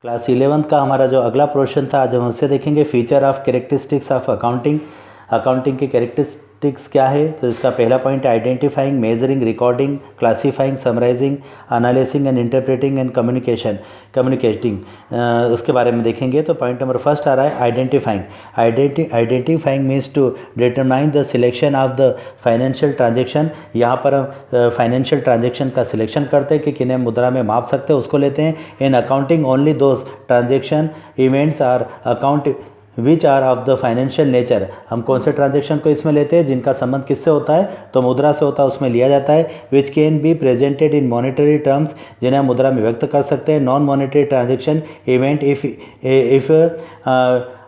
Class 11th का हमारा जो अगला पोर्शन था आज हम उससे देखेंगे feature of characteristics of accounting. Accounting की कैरेक्टरिस्टिक्स क्या है, तो इसका पहला पॉइंट है identifying, measuring, recording, classifying, summarizing, analysing and interpreting and communicating. उसके बारे में देखेंगे। तो पॉइंट नंबर फर्स्ट आ रहा है identifying. Identifying means to determine the selection of the financial transaction. यहाँ पर हम फाइनेंशियल ट्रांजेक्शन का सिलेक्शन करते हैं कि किन्हें मुद्रा में माप सकते हैं, उसको लेते हैं। In accounting only those transaction events are account which are of the financial nature. हम कौन से ट्रांजेक्शन को इसमें लेते हैं जिनका संबंध किससे होता है, तो मुद्रा से होता है, उसमें लिया जाता है। Which can be presented in monetary terms, जिन्हें हम मुद्रा में व्यक्त कर सकते हैं। Non monetary transaction event if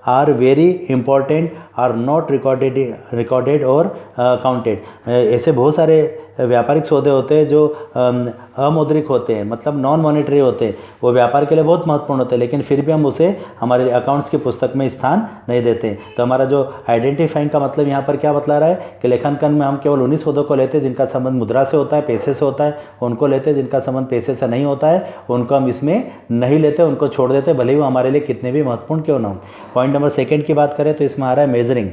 are very important are not recorded और काउंटेड। ऐसे बहुत सारे व्यापारिक सौदे होते हैं जो अमौद्रिक होते हैं, मतलब नॉन मॉनेटरी होते हैं, वो व्यापार के लिए बहुत महत्वपूर्ण होते हैं, लेकिन फिर भी हम उसे हमारे अकाउंट्स की पुस्तक में स्थान नहीं देते। तो हमारा जो आइडेंटिफाइंग का मतलब यहाँ पर क्या बतला रहा है कि लेखांकन में हम केवल उन्हीं सौदों को लेते हैं जिनका संबंध मुद्रा से होता है, पैसे से होता है, उनको लेते हैं। जिनका संबंध पैसे से नहीं होता है उनको हम इसमें नहीं लेते, उनको छोड़ देते, भले ही वो हमारे लिए कितने भी महत्वपूर्ण क्यों ना हो। पॉइंट नंबर सेकेंड की बात करें तो इसमें आ रहा है measuring.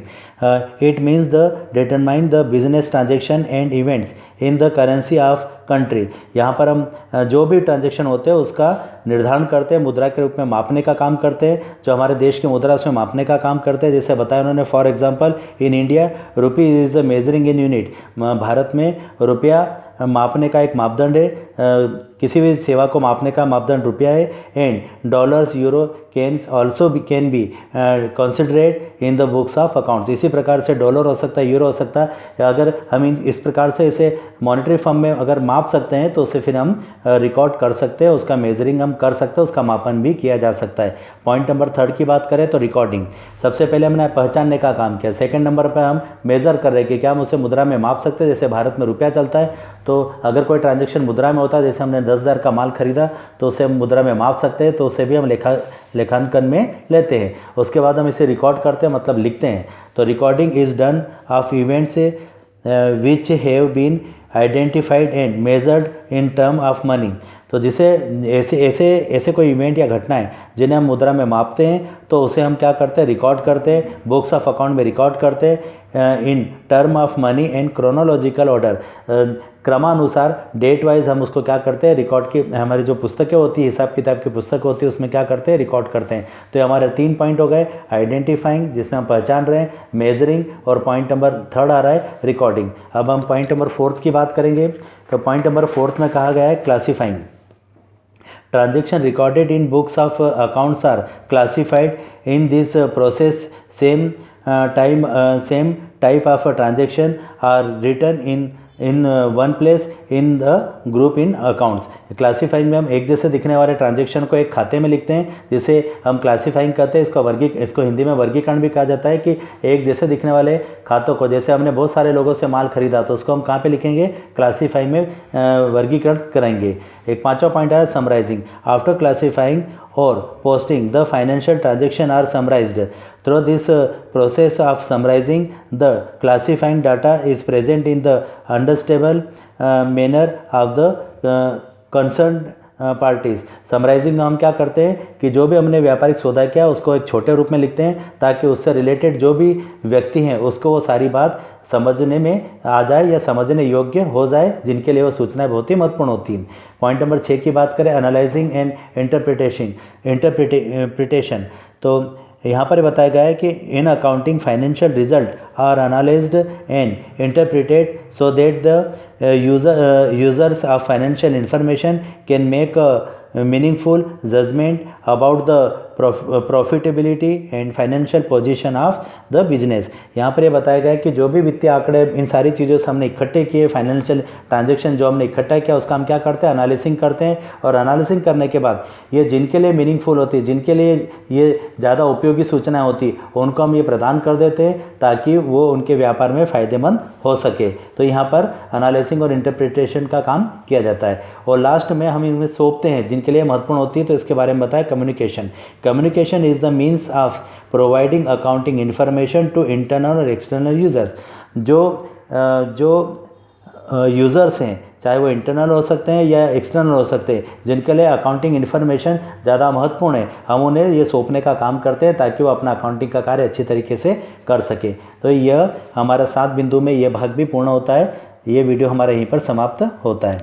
It means the determine the business transaction and events in the currency of country. यहाँ पर हम जो भी ट्रांजेक्शन होते हैं उसका निर्धारण करते हैं, मुद्रा के रूप में मापने का काम करते हैं, जो हमारे देश की मुद्रा उसमें मापने का काम करते हैं। जैसे बताया उन्होंने, for example in India rupee is the measuring in unit. Bharat में रुपया मापने का एक मापदंड है, किसी भी सेवा को मापने का मापदंड रुपया है। And dollars euro can be considered in the books of accounts. इसी प्रकार से डॉलर हो सकता है, यूरो हो सकता है। अगर हम इस प्रकार से इसे मॉनेटरी फॉर्म में अगर माप सकते हैं तो उसे फिर हम रिकॉर्ड कर सकते हैं, उसका मेजरिंग हम कर सकते हैं, उसका मापन भी किया जा सकता है। पॉइंट नंबर थर्ड की बात करें तो रिकॉर्डिंग। सबसे पहले हमने पहचानने का काम किया। सेकंड नंबर पर हम मेज़र कर रहे हैं कि क्या हम उसे मुद्रा में माप सकते हैं। जैसे भारत में रुपया चलता है, तो अगर कोई ट्रांजैक्शन मुद्रा में होता है, जैसे हमने 10,000 का माल खरीदा तो उसे हम मुद्रा में माप सकते हैं, तो उसे भी हम लेखांकन में लेते हैं। उसके बाद हम इसे रिकॉर्ड करते हैं, मतलब लिखते हैं। तो recording is done of events which have been identified and measured in term of money. तो जिसे ऐसे कोई इवेंट या घटना है जिन्हें हम मुद्रा में मापते हैं, तो उसे हम क्या करते हैं, रिकॉर्ड करते हैं, बुक्स ऑफ अकाउंट में रिकॉर्ड करते हैं इन term of money and chronological order. क्रमानुसार डेट वाइज हम उसको क्या करते हैं, रिकॉर्ड की हमारी जो पुस्तकें होती है, हिसाब किताब की पुस्तक होती है, उसमें क्या करते हैं, रिकॉर्ड करते हैं। तो ये हमारे 3 पॉइंट हो गए, आइडेंटिफाइंग जिसमें हम पहचान रहे हैं, मेजरिंग, और पॉइंट नंबर थर्ड आ रहा है रिकॉर्डिंग। अब हम पॉइंट नंबर फोर्थ की बात करेंगे। तो पॉइंट नंबर फोर्थ में कहा गया है classifying. Transaction recorded in books of accounts are classified in this process. Same type of transaction are written in one place in the group in accounts. Classifying में हम एक जैसे दिखने वाले ट्रांजेक्शन को एक खाते में लिखते हैं, जिसे हम क्लासीफाइंग कहते हैं। इसको हिंदी में वर्गीकरण भी कहा जाता है कि एक जैसे दिखने वाले खातों को, जैसे हमने बहुत सारे लोगों से माल खरीदा तो उसको हम कहाँ पे लिखेंगे, क्लासीफाइंग में वर्गीकरण करेंगे। एक पांचवा पॉइंट है समराइजिंग। आफ्टर क्लासीफाइंग और posting the financial transaction are summarised. Through this process of summarizing, the classifying data is present in the understandable manner of the concerned parties. Summarising में हम क्या करते हैं कि जो भी हमने व्यापारिक सौदा किया उसको एक छोटे रूप में लिखते हैं, ताकि उससे रिलेटेड जो भी व्यक्ति हैं उसको वो सारी बात समझने में आ जाए या समझने योग्य हो जाए, जिनके लिए वो सूचनाएं बहुत ही महत्वपूर्ण होती हैं। पॉइंट नंबर 6 की बात करें, एनालाइजिंग एंड इंटरप्रिटेशन। तो यहाँ पर बताया गया है कि in accounting financial result are analysed and interpreted so that the users of financial information can make meaningful judgement about the profitability and financial position of the business. यहाँ पर ये बताया गया है कि जो भी वित्तीय आंकड़े, इन सारी चीज़ों से हमने इकट्ठे किए, फाइनेंशियल ट्रांजैक्शन जो हमने इकट्ठा किया उसका हम क्या करते हैं, एनालिसिंग करते हैं। और एनालिसिंग करने के बाद ये जिनके लिए मीनिंगफुल होती है, जिनके लिए ये ज़्यादा उपयोगी सूचनाएं होती, उनको हम ये प्रदान कर देते हैं ताकि वो उनके व्यापार में फ़ायदेमंद हो सके। तो यहाँ पर एनालिसिंग और इंटरप्रिटेशन का काम किया जाता है। और लास्ट में हम इनमें सौंपते हैं जिनके लिए महत्वपूर्ण होती है, तो इसके बारे में बताया communication. Communication is the means of providing accounting information to internal और external users। जो यूज़र्स हैं चाहे वो इंटरनल हो सकते हैं या एक्सटर्नल हो सकते हैं, जिनके लिए अकाउंटिंग इन्फॉर्मेशन ज़्यादा महत्वपूर्ण है, हम उन्हें ये सौंपने का काम करते हैं ताकि वो अपना अकाउंटिंग का कार्य अच्छी तरीके से कर सके। तो यह हमारा 7 बिंदु में यह भाग भी पूर्ण होता है। ये वीडियो हमारा यहीं पर समाप्त होता है।